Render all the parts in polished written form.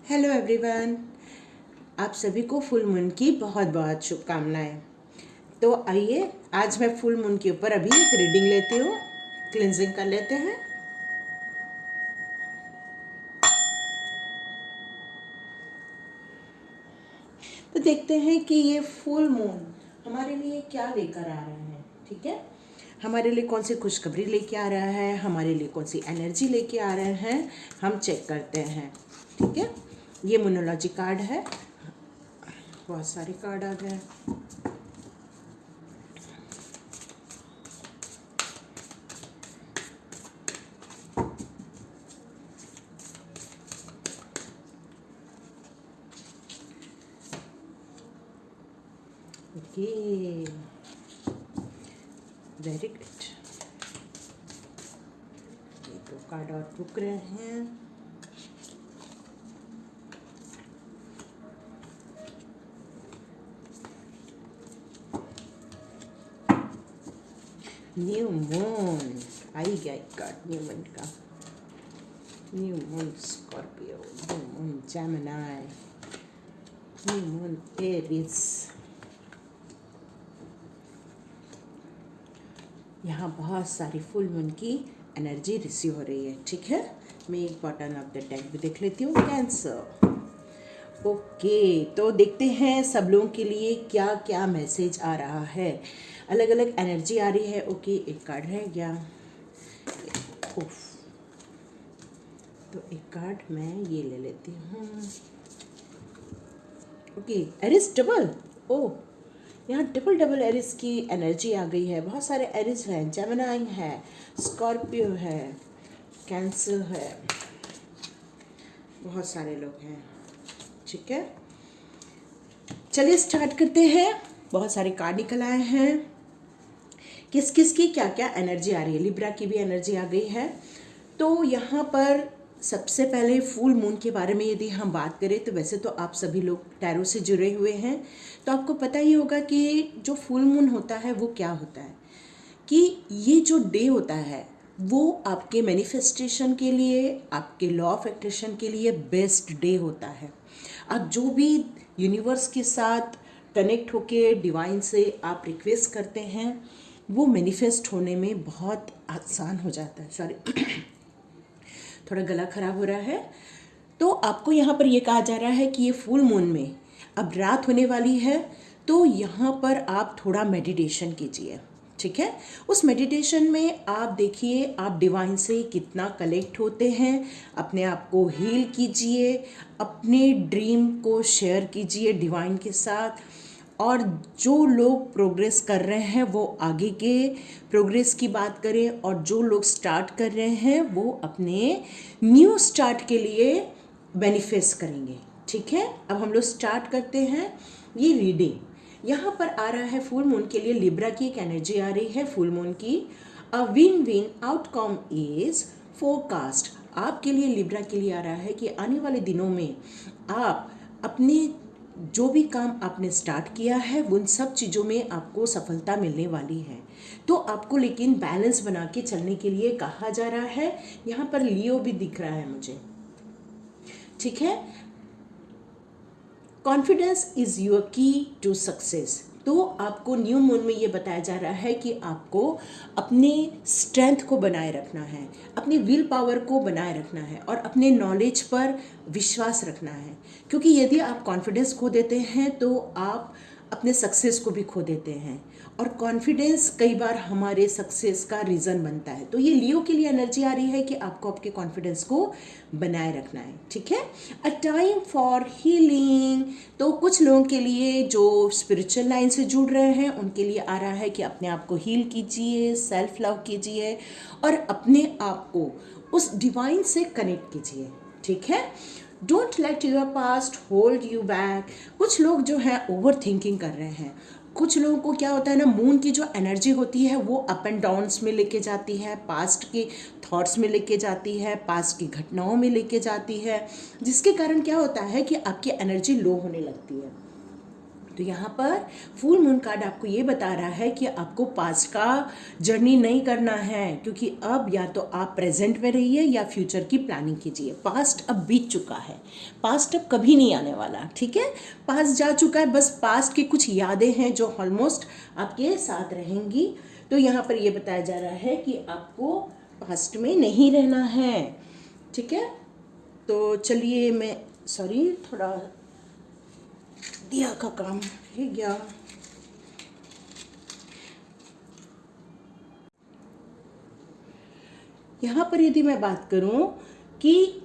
Hello everyone, आप सभी को फुल मून की बहुत बहुत शुभकामनाएं। तो आइए आज मैं फुल मून के ऊपर अभी एक रीडिंग लेती हूँ। क्लिनजिंग कर लेते हैं। तो देखते हैं कि ये फुल मून हमारे लिए क्या लेकर आ रहा है। ठीक है, हमारे लिए कौन सी खुशखबरी लेके आ रहा है, हमारे लिए कौन सी एनर्जी लेके आ रहे हैं, हम चेक करते हैं। ठीक है, ये मोनोलॉजी कार्ड है। बहुत सारे कार्ड आ गए। Okay, very good. ये दो कार्ड और रुक रहे हैं। न्यू मून आई गया एक कार्ड न्यू मून का। New moon Scorpio, new moon Gemini, new moon Aries. यहाँ बहुत सारी फुल मून की एनर्जी रिसीव हो रही है। ठीक है, मैं एक बॉटम ऑफ द डेक भी देख लेती हूँ। कैंसर। ओके, तो देखते हैं सब लोगों के लिए क्या क्या मैसेज आ रहा है। अलग अलग एनर्जी आ रही है। ओके, एक कार्ड रह गया। उफ, तो एक कार्ड मैं ये ले लेती हूँ। Okay, Eris double. ओ, यहाँ डबल डबल एरिस की एनर्जी आ गई है। बहुत सारे एरिस हैं, जेमिनी है, स्कॉर्पियो है, कैंसर है, बहुत सारे लोग हैं। ठीक है, चलिए स्टार्ट करते हैं। बहुत सारे कार्ड निकल आए हैं। किस किस की क्या क्या एनर्जी आ रही है। लिब्रा की भी एनर्जी आ गई है। तो यहाँ पर सबसे पहले फुल मून के बारे में यदि हम बात करें तो वैसे तो आप सभी लोग टैरो से जुड़े हुए हैं, तो आपको पता ही होगा कि जो फुल मून होता है वो क्या होता है। कि ये जो डे होता है वो आपके मैनिफेस्टेशन के लिए, आपके लॉ ऑफ अट्रैक्शन के लिए बेस्ट डे होता है। आप जो भी यूनिवर्स के साथ कनेक्ट होके डिवाइन से आप रिक्वेस्ट करते हैं वो मैनिफेस्ट होने में बहुत आसान हो जाता है। सॉरी थोड़ा गला खराब हो रहा है। तो आपको यहाँ पर ये कहा जा रहा है कि ये फुल मून में अब रात होने वाली है, तो यहाँ पर आप थोड़ा मेडिटेशन कीजिए। ठीक है, उस मेडिटेशन में आप देखिए आप डिवाइन से कितना कनेक्ट होते हैं। अपने आप को हील कीजिए, अपने ड्रीम को शेयर कीजिए डिवाइन के साथ। और जो लोग प्रोग्रेस कर रहे हैं वो आगे के प्रोग्रेस की बात करें, और जो लोग स्टार्ट कर रहे हैं वो अपने न्यू स्टार्ट के लिए बेनिफिट्स करेंगे। ठीक है, अब हम लोग स्टार्ट करते हैं ये रीडिंग। यहाँ पर आ रहा है फुल मून के लिए लिब्रा की एक एनर्जी आ रही है फुल मून की। A win win outcome is forecast. आपके लिए लिब्रा के लिए आ रहा है कि आने वाले दिनों में आप अपने जो भी काम आपने स्टार्ट किया है उन सब चीज़ों में आपको सफलता मिलने वाली है। तो आपको लेकिन बैलेंस बना के चलने के लिए कहा जा रहा है। यहाँ पर लियो भी दिख रहा है मुझे। ठीक है, कॉन्फिडेंस इज योर की टू सक्सेस। तो आपको न्यू मून में ये बताया जा रहा है कि आपको अपने स्ट्रेंथ को बनाए रखना है, अपनी विल पावर को बनाए रखना है और अपने नॉलेज पर विश्वास रखना है। क्योंकि यदि आप कॉन्फिडेंस खो देते हैं तो आप अपने सक्सेस को भी खो देते हैं, और कॉन्फिडेंस कई बार हमारे सक्सेस का रीज़न बनता है। तो ये लियो के लिए एनर्जी आ रही है कि आपको आपके कॉन्फिडेंस को बनाए रखना है। ठीक है, अ टाइम फॉर हीलिंग। तो कुछ लोगों के लिए जो स्पिरिचुअल लाइन से जुड़ रहे हैं उनके लिए आ रहा है कि अपने आप को हील कीजिए, सेल्फ लव कीजिए और अपने आप को उस डिवाइन से कनेक्ट कीजिए। ठीक है, don't let your past hold you back. कुछ लोग जो है ओवर थिंकिंग कर रहे हैं। कुछ लोगों को क्या होता है ना, मून की जो एनर्जी होती है वो अप एंड डाउन्स में लेके जाती है, पास्ट के थॉट्स में लेके जाती है, पास्ट की घटनाओं में लेके जाती है, जिसके कारण क्या होता है कि आपकी एनर्जी लो होने लगती है। तो यहाँ पर फुल मून कार्ड आपको ये बता रहा है कि आपको पास्ट का जर्नी नहीं करना है, क्योंकि अब या तो आप प्रेजेंट में रहिए या फ्यूचर की प्लानिंग कीजिए। पास्ट अब बीत चुका है, पास्ट अब कभी नहीं आने वाला, ठीक है। पास्ट जा चुका है, बस पास्ट की कुछ यादें हैं जो ऑलमोस्ट आपके साथ रहेंगी। तो यहाँ पर ये बताया जा रहा है कि आपको पास्ट में नहीं रहना है, ठीक है। तो चलिए मैं थोड़ा दिया का काम रह गया। यहाँ पर यदि मैं बात करूं कि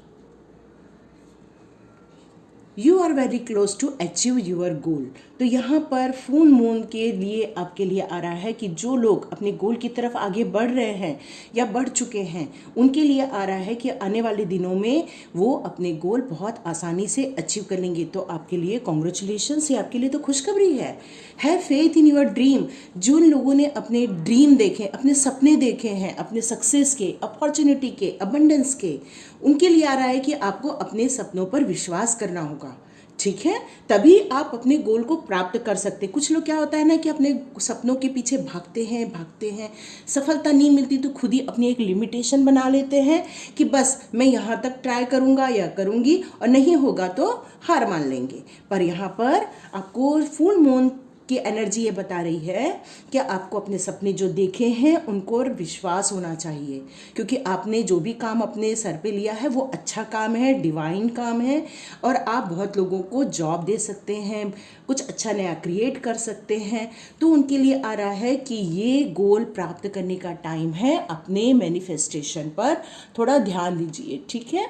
you are very close to achieve your goal, तो यहाँ पर फुल मून के लिए आपके लिए आ रहा है कि जो लोग अपने गोल की तरफ आगे बढ़ रहे हैं या बढ़ चुके हैं, उनके लिए आ रहा है कि आने वाले दिनों में वो अपने गोल बहुत आसानी से अचीव कर लेंगे। तो आपके लिए कॉन्ग्रेचुलेशंस, ये आपके लिए तो खुशखबरी है। Have faith in your dream. जिन लोगों ने अपने ड्रीम देखे, अपने सपने देखे हैं, अपने सक्सेस के, अपॉर्चुनिटी के, अबंडेंस के, उनके लिए आ रहा है कि आपको अपने सपनों पर विश्वास करना होगा, ठीक है। तभी आप अपने गोल को प्राप्त कर सकते। कुछ लोग क्या होता है ना कि अपने सपनों के पीछे भागते हैं, सफलता नहीं मिलती तो खुद ही अपनी एक लिमिटेशन बना लेते हैं कि बस मैं यहाँ तक ट्राई करूँगा या करूँगी और नहीं होगा तो हार मान लेंगे। पर यहाँ पर आपको फुल मून की एनर्जी ये बता रही है कि आपको अपने सपने जो देखे हैं उनको विश्वास होना चाहिए, क्योंकि आपने जो भी काम अपने सर पे लिया है वो अच्छा काम है, डिवाइन काम है, और आप बहुत लोगों को जॉब दे सकते हैं, कुछ अच्छा नया क्रिएट कर सकते हैं। तो उनके लिए आ रहा है कि ये गोल प्राप्त करने का टाइम है। अपने मैनिफेस्टेशन पर थोड़ा ध्यान दीजिए, ठीक है।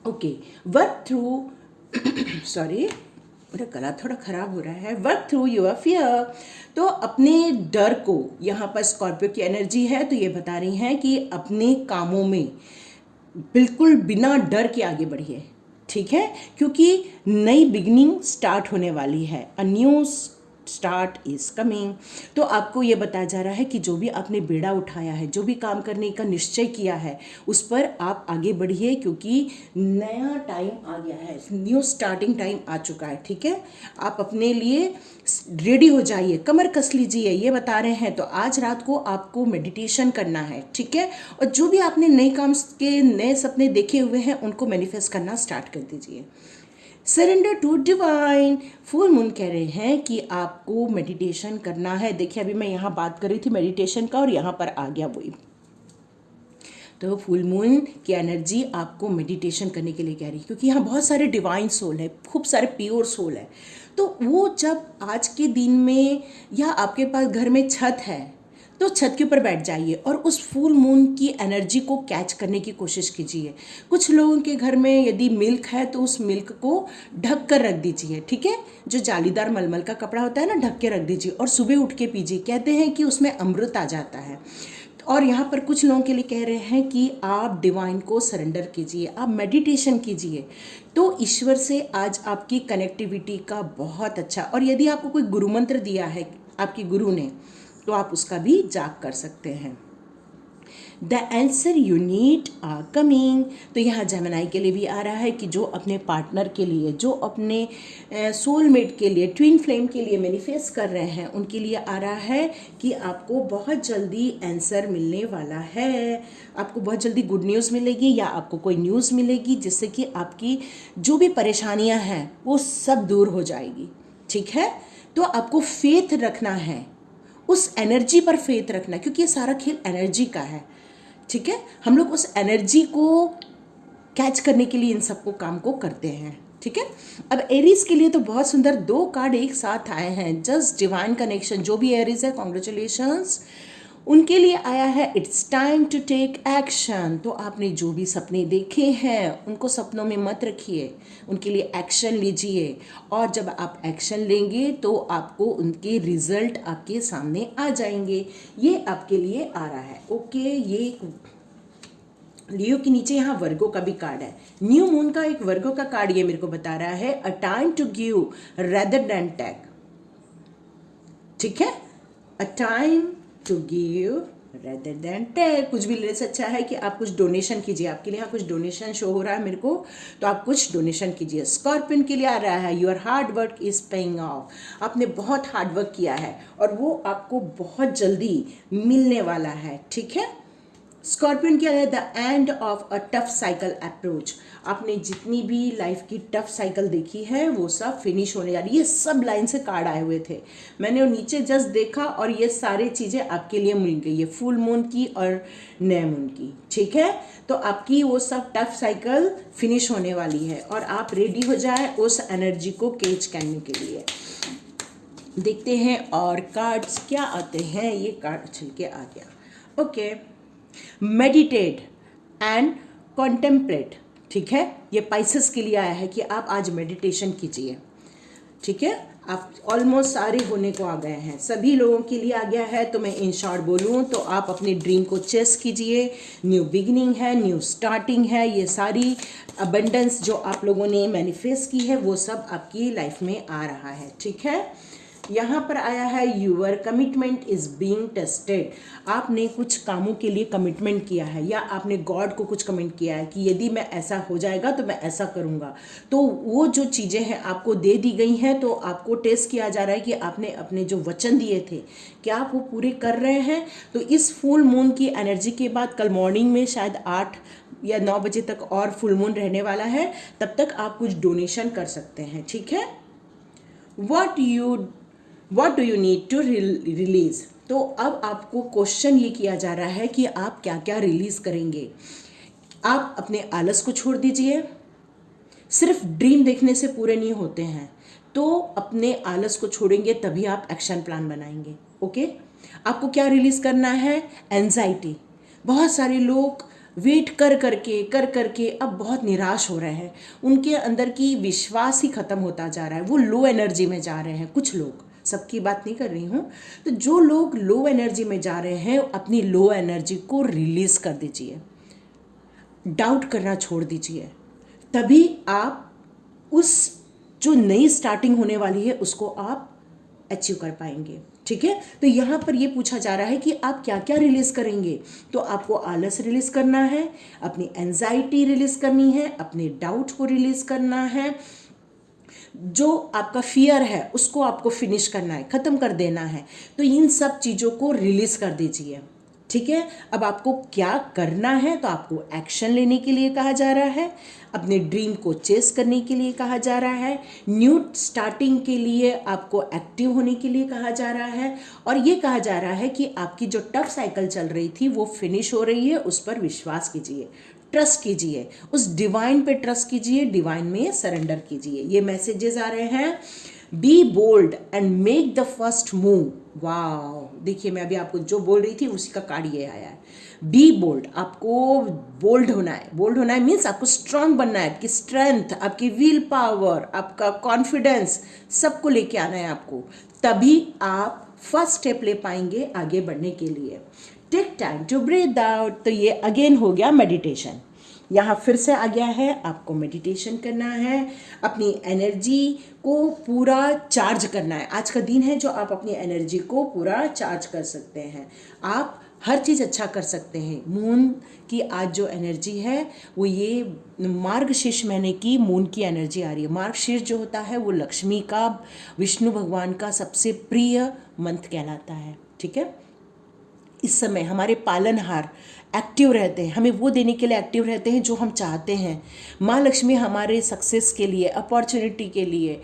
ओके, वर्क थ्रू मेरा गला थोड़ा खराब हो रहा है। वर्क थ्रू योर फियर, तो अपने डर को, यहाँ पर स्कॉर्पियो की एनर्जी है तो ये बता रही हैं कि अपने कामों में बिल्कुल बिना डर के आगे बढ़िए, ठीक है, क्योंकि नई बिगनिंग स्टार्ट होने वाली है। A new start is coming. तो आपको ये बताया जा रहा है कि जो भी आपने बेड़ा उठाया है, जो भी काम करने का निश्चय किया है, उस पर आप आगे बढ़िए, क्योंकि नया टाइम आ गया है, न्यू स्टार्टिंग टाइम आ चुका है, ठीक है। आप अपने लिए रेडी हो जाइए, कमर कस लीजिए, ये बता रहे हैं। तो आज रात को आपको मेडिटेशन करना है, ठीक है, और जो भी आपने नए काम के नए सपने देखे हुए हैं उनको मैनिफेस्ट करना स्टार्ट कर दीजिए। Surrender to divine, full moon कह रहे हैं कि आपको मेडिटेशन करना है। देखिए अभी मैं यहाँ बात कर रही थी मेडिटेशन का और यहाँ पर आ गया वही। तो फुल मून की एनर्जी आपको मेडिटेशन करने के लिए कह रही है, क्योंकि यहाँ बहुत सारे डिवाइन सोल है, खूब सारे प्योर सोल है। तो वो जब आज के दिन में या आपके पास घर में छत है तो छत के ऊपर बैठ जाइए और उस फुल मून की एनर्जी को कैच करने की कोशिश कीजिए। कुछ लोगों के घर में यदि मिल्क है तो उस मिल्क को ढक कर रख दीजिए, ठीक है, जो जालीदार मलमल का कपड़ा होता है ना, ढक के रख दीजिए और सुबह उठ के पीजिए। कहते हैं कि उसमें अमृत आ जाता है। और यहाँ पर कुछ लोगों के लिए कह रहे हैं कि आप डिवाइन को सरेंडर कीजिए, आप मेडिटेशन कीजिए, तो ईश्वर से आज आपकी कनेक्टिविटी का बहुत अच्छा। और यदि आपको कोई गुरु मंत्र दिया है आपकी गुरु ने, तो आप उसका भी जाप कर सकते हैं। The answer you need are coming, तो यहाँ जेमिनी के लिए भी आ रहा है कि जो अपने पार्टनर के लिए, जो अपने सोलमेट के लिए, ट्विन फ्लेम के लिए मैनिफेस्ट कर रहे हैं, उनके लिए आ रहा है कि आपको बहुत जल्दी आंसर मिलने वाला है। आपको बहुत जल्दी गुड न्यूज़ मिलेगी या आपको कोई न्यूज़ मिलेगी जिससे कि आपकी जो भी परेशानियाँ हैं वो सब दूर हो जाएगी, ठीक है। तो आपको फेथ रखना है, उस एनर्जी पर फेथ रखना, क्योंकि ये सारा खेल एनर्जी का है, ठीक है। हम लोग उस एनर्जी को कैच करने के लिए इन सबको काम को करते हैं, ठीक है। अब एरीज के लिए तो बहुत सुंदर 2 कार्ड एक साथ आए हैं। जस्ट डिवाइन कनेक्शन, जो भी एरीज है कॉन्ग्रेचुलेशंस, उनके लिए आया है it's time to take action. तो आपने जो भी सपने देखे हैं उनको सपनों में मत रखिए, उनके लिए एक्शन लीजिए, और जब आप एक्शन लेंगे तो आपको उनके रिजल्ट आपके सामने आ जाएंगे। ये आपके लिए आ रहा है, ओके। ये लियो के नीचे यहाँ वर्गो का भी कार्ड है, न्यू मून का एक वर्गो का कार्ड ये मेरे को बता रहा है a time to give rather than take, ठीक है, a time to give rather than take. कुछ भी लेने से अच्छा है कि आप कुछ डोनेशन कीजिए। आपके लिए यहाँ कुछ डोनेशन शो हो रहा है मेरे को, तो आप कुछ डोनेशन कीजिए। स्कॉर्पियन के लिए आ रहा है your hard work is paying off. आपने बहुत हार्ड वर्क किया है और वो आपको बहुत जल्दी मिलने वाला है, ठीक है। स्कॉर्पियन क्या है, the end of a tough cycle approach. आपने जितनी भी लाइफ की टफ साइकिल देखी है वो सब फिनिश होने जा रही है। ये सब लाइन से कार्ड आए हुए थे, मैंने वो नीचे जस्ट देखा और ये सारी चीज़ें आपके लिए मिल गई है, फुल मून की और नए मून की, ठीक है। तो आपकी वो सब टफ साइकिल फिनिश होने वाली है और आप रेडी हो जाए उस एनर्जी को कैच करने के लिए। देखते हैं और कार्ड्स क्या आते हैं। ये कार्ड चल के आ गया, ओके। मेडिटेट एंड कॉन्टेम्पलेट, ठीक है। ये पाइसेस के लिए आया है कि आप आज मेडिटेशन कीजिए, ठीक है। आप ऑलमोस्ट सारे होने को आ गए हैं, सभी लोगों के लिए आ गया है। तो मैं इन शॉर्ट बोलूँ तो आप अपने ड्रीम को चेस कीजिए। न्यू बिगिनिंग है, न्यू स्टार्टिंग है। ये सारी अबंडेंस जो आप लोगों ने मैनिफेस्ट की है वो सब आपकी लाइफ में आ रहा है, ठीक है। यहाँ पर आया है your commitment is being tested. आपने कुछ कामों के लिए कमिटमेंट किया है या आपने गॉड को कुछ कमिट किया है कि यदि मैं ऐसा हो जाएगा तो मैं ऐसा करूँगा। तो वो जो चीज़ें हैं आपको दे दी गई हैं, तो आपको टेस्ट किया जा रहा है कि आपने अपने जो वचन दिए थे क्या आप वो पूरे कर रहे हैं। तो इस फुल मून की एनर्जी के बाद कल मॉर्निंग में शायद 8 या 9 बजे तक और फुल मून रहने वाला है, तब तक आप कुछ डोनेशन कर सकते हैं, ठीक है। What do you need to release? तो अब आपको क्वेश्चन ये किया जा रहा है कि आप क्या क्या रिलीज करेंगे। आप अपने आलस को छोड़ दीजिए। सिर्फ ड्रीम देखने से पूरे नहीं होते हैं, तो अपने आलस को छोड़ेंगे तभी आप एक्शन प्लान बनाएंगे, ओके। आपको क्या रिलीज करना है, एंजाइटी। बहुत सारे लोग वेट कर करके अब बहुत निराश हो रहे हैं, उनके अंदर की विश्वास ही खत्म होता जा रहा है, वो लो एनर्जी में जा रहे हैं। कुछ लोग, सबकी बात नहीं कर रही हूँ, तो जो लोग लो एनर्जी में जा रहे हैं अपनी लो एनर्जी को रिलीज कर दीजिए, डाउट करना छोड़ दीजिए, तभी आप उस जो नई स्टार्टिंग होने वाली है उसको आप अचीव कर पाएंगे, ठीक है। तो यहाँ पर ये पूछा जा रहा है कि आप क्या क्या रिलीज करेंगे। तो आपको आलस रिलीज करना है, अपनी एंजाइटी रिलीज करनी है, अपने डाउट को रिलीज करना है, जो आपका फियर है उसको आपको फिनिश करना है, ख़त्म कर देना है। तो इन सब चीज़ों को रिलीज कर दीजिए, ठीक है। अब आपको क्या करना है, तो आपको एक्शन लेने के लिए कहा जा रहा है, अपने ड्रीम को चेस करने के लिए कहा जा रहा है, न्यू स्टार्टिंग के लिए आपको एक्टिव होने के लिए कहा जा रहा है, और ये कहा जा रहा है कि आपकी जो टफ साइकिल चल रही थी वो फिनिश हो रही है, उस पर विश्वास कीजिए, ट्रस्ट कीजिए, उस डिवाइन पे ट्रस्ट कीजिए, डिवाइन में सरेंडर कीजिए। ये मैसेजेस आ रहे हैं। Be bold and make the first move. वाह, देखिए मैं अभी आपको जो बोल रही थी उसी का कार्ड ये आया है। बी बोल्ड, आपको बोल्ड होना है। बोल्ड होना है मीन्स आपको स्ट्रांग बनना है, आपकी स्ट्रेंथ, आपकी विल पावर, आपका कॉन्फिडेंस सबको लेके आना है आपको, तभी आप फर्स्ट स्टेप ले पाएंगे आगे बढ़ने के लिए। Take time to breathe out. तो ये अगेन हो गया मेडिटेशन। यहाँ फिर से आ गया है आपको मेडिटेशन करना है, अपनी एनर्जी को पूरा चार्ज करना है। आज का दिन है जो आप अपनी एनर्जी को पूरा चार्ज कर सकते हैं, आप हर चीज़ अच्छा कर सकते हैं। मून की आज जो एनर्जी है वो ये मार्गशीर्ष महीने की मून की एनर्जी आ रही है। मार्गशीर्ष जो होता है वो लक्ष्मी का, विष्णु भगवान का सबसे प्रिय मंथ कहलाता है, ठीक है। इस समय हमारे पालनहार एक्टिव रहते हैं, हमें वो देने के लिए एक्टिव रहते हैं जो हम चाहते हैं। माँ लक्ष्मी हमारे सक्सेस के लिए, अपॉर्चुनिटी के लिए,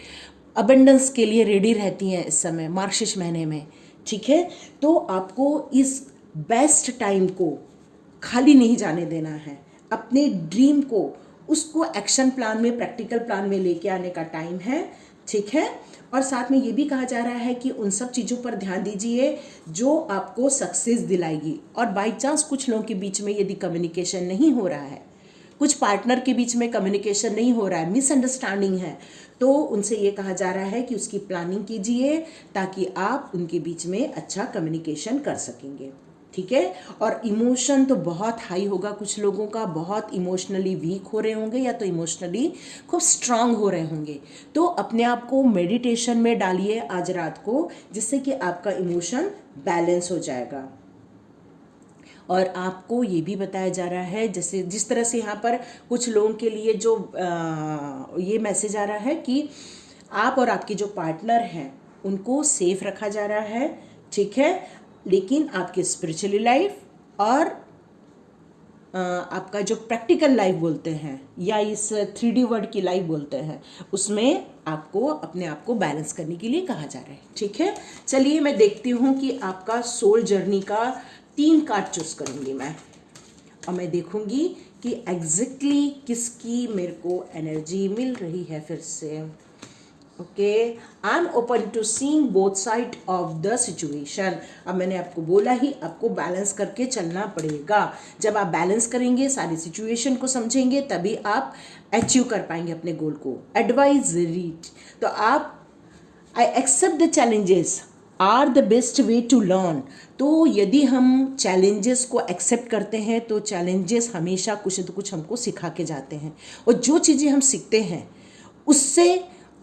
अबंडेंस के लिए रेडी रहती हैं इस समय मार्गशीर्ष महीने में, ठीक है। तो आपको इस बेस्ट टाइम को खाली नहीं जाने देना है, अपने ड्रीम को, उसको एक्शन प्लान में, प्रैक्टिकल प्लान में लेके आने का टाइम है, ठीक है। और साथ में ये भी कहा जा रहा है कि उन सब चीज़ों पर ध्यान दीजिए जो आपको सक्सेस दिलाएगी। और बाई चांस कुछ लोगों के बीच में यदि कम्युनिकेशन नहीं हो रहा है, कुछ पार्टनर के बीच में कम्युनिकेशन नहीं हो रहा है, मिसअंडरस्टैंडिंग है, तो उनसे ये कहा जा रहा है कि उसकी प्लानिंग कीजिए ताकि आप उनके बीच में अच्छा कम्युनिकेशन कर सकेंगे, ठीक है। और इमोशन तो बहुत हाई होगा, कुछ लोगों का बहुत इमोशनली वीक हो रहे होंगे या तो इमोशनली खूब स्ट्रांग हो रहे होंगे। तो अपने आप को मेडिटेशन में डालिए आज रात को, जिससे कि आपका इमोशन बैलेंस हो जाएगा। और आपको ये भी बताया जा रहा है, जैसे जिस तरह से यहाँ पर कुछ लोगों के लिए जो ये मैसेज आ रहा है कि आप और आपके जो पार्टनर हैं उनको सेफ रखा जा रहा है, ठीक है, लेकिन आपकी स्पिरिचुअली लाइफ और आपका जो प्रैक्टिकल लाइफ बोलते हैं या इस 3D वर्ड की लाइफ बोलते हैं, उसमें आपको अपने आप को बैलेंस करने के लिए कहा जा रहा है, ठीक है। चलिए मैं देखती हूँ कि आपका सोल जर्नी का 3 कार्ड चूज करूँगी मैं, और मैं देखूँगी कि एग्जैक्टली किसकी मेरे को एनर्जी मिल रही है फिर से। Okay, I am open to seeing both side of the situation. अब मैंने आपको बोला ही, आपको बैलेंस करके चलना पड़ेगा। जब आप बैलेंस करेंगे, सारी सिचुएशन को समझेंगे, तभी आप अचीव कर पाएंगे अपने गोल को। एडवाइजरी, तो आप I accept the challenges are the best way to learn. तो यदि हम चैलेंजेस को एक्सेप्ट करते हैं तो चैलेंजेस हमेशा कुछ न कुछ हमको सिखा के जाते हैं, और जो चीज़ें हम सीखते हैं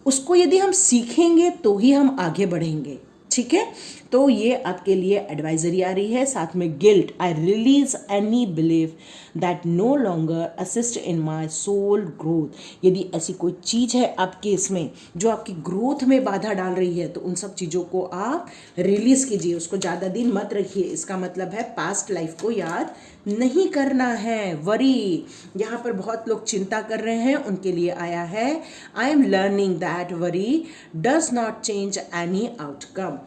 उसको यदि हम सीखेंगे तो ही हम आगे बढ़ेंगे, ठीक है। तो ये आपके लिए एडवाइजरी आ रही है। साथ में guilt, I release any belief that no longer assist in my soul growth. यदि ऐसी कोई चीज़ है आपके इसमें जो आपकी ग्रोथ में बाधा डाल रही है, तो उन सब चीज़ों को आप रिलीज़ कीजिए, उसको ज़्यादा दिन मत रखिए। इसका मतलब है पास्ट लाइफ को याद नहीं करना है। वरी, यहाँ पर बहुत लोग चिंता कर रहे हैं, उनके लिए आया है I am learning that worry does not change any outcome.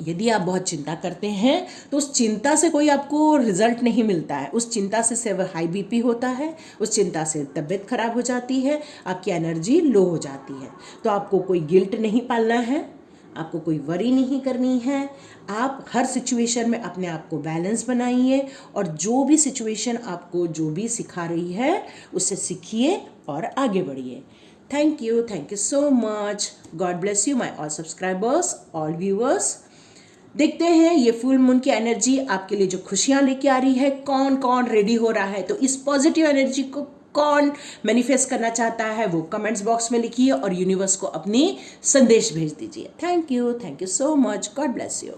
यदि आप बहुत चिंता करते हैं तो उस चिंता से कोई आपको रिजल्ट नहीं मिलता है। उस चिंता से सिर्फ हाई बीपी होता है, उस चिंता से तबीयत खराब हो जाती है, आपकी एनर्जी लो हो जाती है। तो आपको कोई गिल्ट नहीं पालना है, आपको कोई वरी नहीं करनी है। आप हर सिचुएशन में अपने आप को बैलेंस बनाइए, और जो भी सिचुएशन आपको जो भी सिखा रही है उससे सीखिए और आगे बढ़िए। Thank you so much. God bless you my all subscribers, all viewers. देखते हैं ये फुल मून की एनर्जी आपके लिए जो खुशियां लेके आ रही है, कौन कौन रेडी हो रहा है। तो इस पॉजिटिव एनर्जी को कौन मैनिफेस्ट करना चाहता है वो कमेंट्स बॉक्स में लिखिए और यूनिवर्स को अपनी संदेश भेज दीजिए। Thank you so much. God bless you.